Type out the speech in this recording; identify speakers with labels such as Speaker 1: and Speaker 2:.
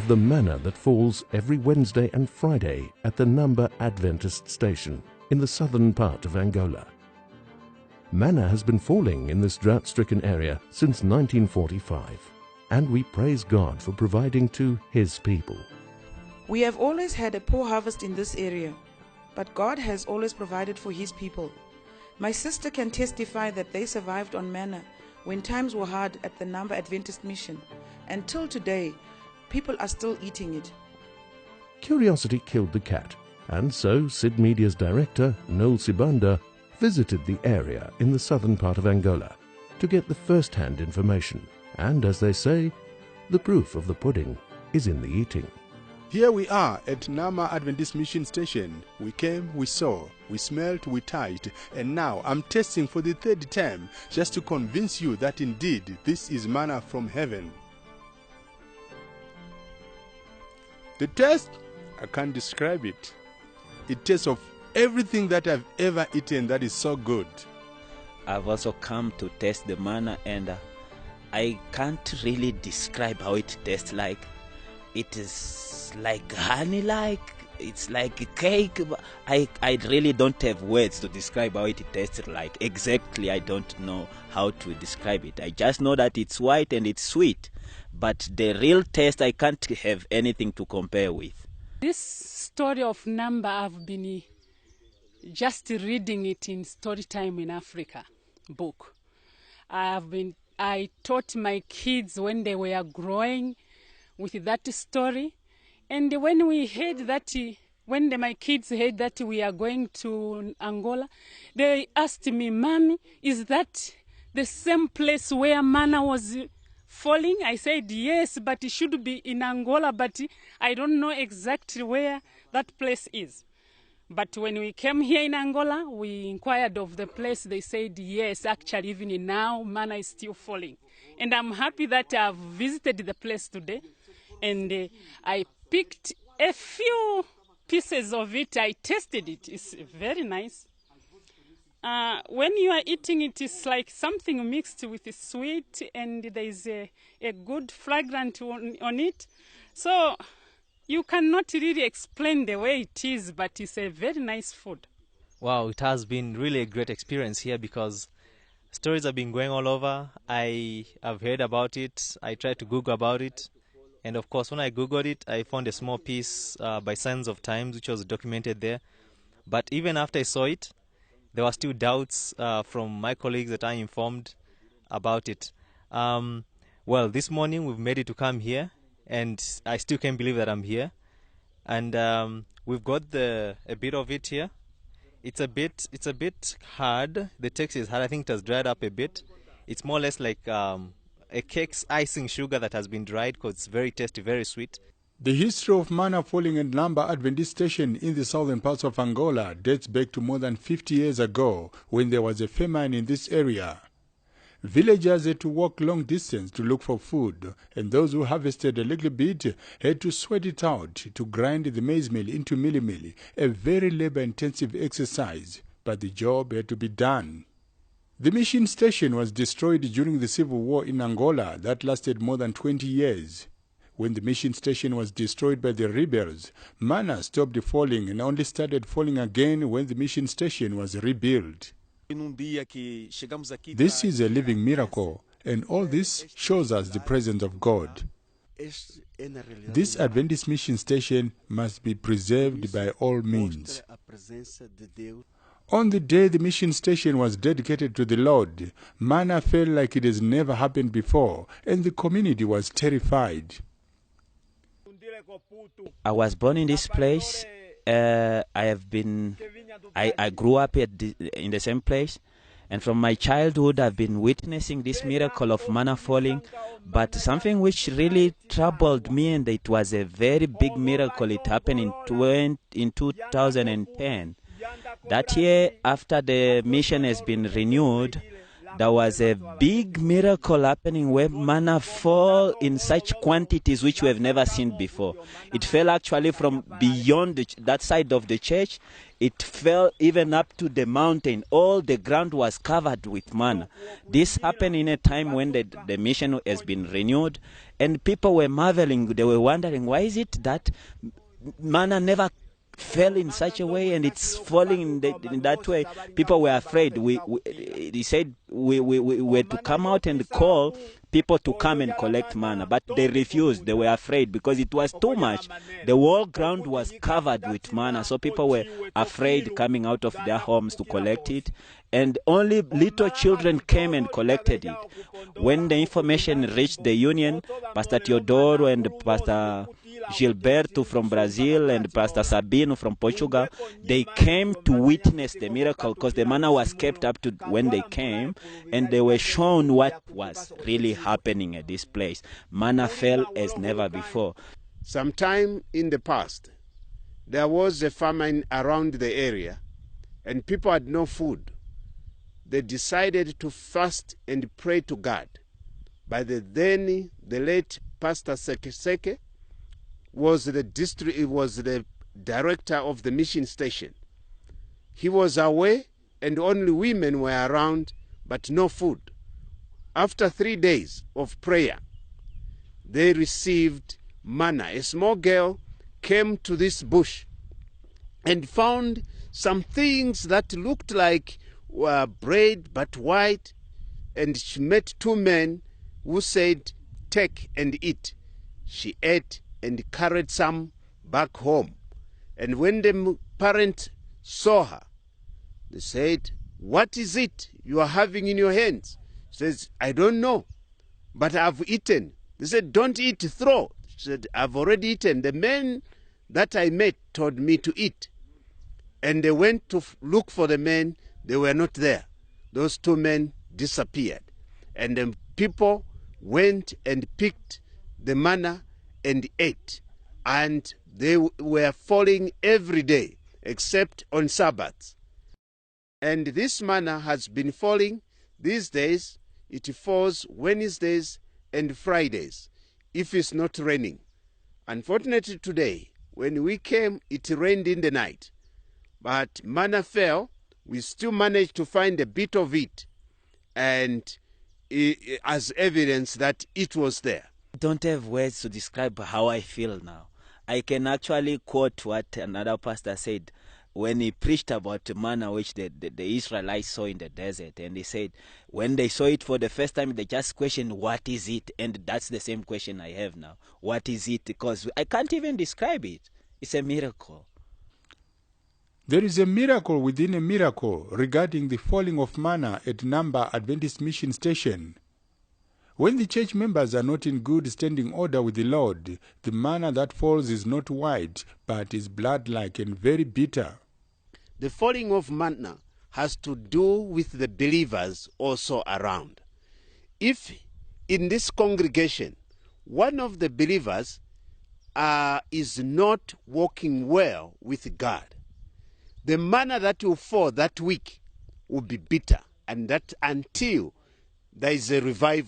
Speaker 1: the manna that falls every Wednesday and Friday at the Namba Adventist Station in the southern part of Angola. Manna has been falling in this drought-stricken area since 1945, and we praise God for providing to His people.
Speaker 2: We have always had a poor harvest in this area, but God has always provided for His people. My sister can testify that they survived on manna when times were hard at the Namba Adventist Mission. Until today, people are still eating it.
Speaker 1: Curiosity killed the cat, and so Sid Media's director, Noel Sibanda, visited the area in the southern part of Angola to get the first-hand information. And as they say, the proof of the pudding is in the eating.
Speaker 3: Here we are at Namba Adventist Mission Station. We came, we saw, we smelled, we touched, and now I'm testing for the third time just to convince you that indeed this is manna from heaven. The taste, I can't describe it. It tastes of everything that I've ever eaten that is so good.
Speaker 4: I've also come to taste the manna, and I can't really describe how it tastes like. It is like honey-like, it's like a cake. I really don't have words to describe how it tastes like. Exactly, I don't know how to describe it. I just know that it's white and it's sweet. But the real taste, I can't have anything to compare with.
Speaker 5: This story of Namba, I've been just reading it in Storytime in Africa book. I taught my kids when they were growing with that story. And when we heard that, my kids heard that we are going to Angola, they asked me, "Mommy, is that the same place where manna was falling?" I said, "Yes, but it should be in Angola, but I don't know exactly where that place is." But when we came here in Angola, we inquired of the place. They said, yes, actually, even now, manna is still falling. And I'm happy that I've visited the place today. And I picked a few pieces of it. I tasted it. It's very nice. When you are eating it, it's like something mixed with sweet, and there is a good fragrance on it. So you cannot really explain the way it is, but it's a very nice food.
Speaker 6: Wow, it has been really a great experience here because stories have been going all over. I have heard about it. I tried to Google about it. And of course, when I Googled it, I found a small piece by Signs of Times, which was documented there. But even after I saw it, there were still doubts from my colleagues that I informed about it. Well, this morning we've made it to come here, and I still can't believe that I'm here. And we've got a bit of it here. It's a bit hard. The text is hard. I think it has dried up a bit. It's more or less like a cake's icing sugar that has been dried because it's very tasty, very sweet.
Speaker 3: The history of manna falling at Namba Adventist Station in the southern parts of Angola dates back to more than 50 years ago when there was a famine in this area. Villagers had to walk long distance to look for food, and those who harvested a little bit had to sweat it out to grind the maize meal into milli-milli, a very labor-intensive exercise, but the job had to be done. The mission station was destroyed during the civil war in Angola that lasted more than 20 years. When the mission station was destroyed by the rebels, manna stopped falling and only started falling again when the mission station was rebuilt. This is a living miracle, and all this shows us the presence of God. This Adventist mission station must be preserved by all means. On the day the mission station was dedicated to the Lord, manna fell like it has never happened before, and the community was terrified.
Speaker 4: I was born in this place. I grew up in the same place, and from my childhood I've been witnessing this miracle of manna falling. But something which really troubled me, and it was a very big miracle, it happened in 2010. That year, after the mission has been renewed, there was a big miracle happening where manna fell in such quantities which we have never seen before. It fell actually from beyond that side of the church. It fell even up to the mountain. All the ground was covered with manna. This happened in a time when the mission has been renewed, and people were marveling. They were wondering, why is it that manna never fell in such a way and it's falling in that way? People were afraid. He said we were to come out and call people to come and collect manna, but they refused. They were afraid because it was too much. The whole ground was covered with manna, so people were afraid coming out of their homes to collect it, and only little children came and collected it. When the information reached the union, Pastor Teodoro and Pastor Gilberto from Brazil and Pastor Sabino from Portugal, they came to witness the miracle because the manna was kept up to when they came, and they were shown what was really happening at this place. Manna fell as never before.
Speaker 7: Sometime in the past, there was a famine around the area and people had no food. They decided to fast and pray to God. By the late Pastor Seke was the director of the mission station. He was away and only women were around, but no food. After 3 days of prayer, they received manna. A small girl came to this bush and found some things that looked like bread but white, and she met 2 men who said, "Take and eat." She ate and carried some back home. And when the parents saw her, they said, "What is it you are having in your hands?" She says, "I don't know, but I've eaten." They said, "Don't eat, throw." She said, "I've already eaten. The men that I met told me to eat." And they went to look for the men. They were not there. Those 2 men disappeared. And the people went and picked the manna and ate. And they were falling every day except on Sabbaths. And this manna has been falling these days. It falls Wednesdays and Fridays if it's not raining. Unfortunately today, when we came, it rained in the night. But manna fell. We still managed to find a bit of it, and as evidence that it was there.
Speaker 4: I don't have words to describe how I feel now. I can actually quote what another pastor said when he preached about manna which the Israelites saw in the desert. And he said when they saw it for the first time, they just questioned, what is it? And that's the same question I have now. What is it? Because I can't even describe it. It's a miracle.
Speaker 3: There is a miracle within a miracle regarding the falling of manna at Namba Adventist Mission Station. When the church members are not in good standing order with the Lord, the manna that falls is not white, but is blood-like and very bitter.
Speaker 7: The falling of manna has to do with the believers also around. If in this congregation, one of the believers is not walking well with God, the manna that will fall that week will be bitter, and that until there is a revival.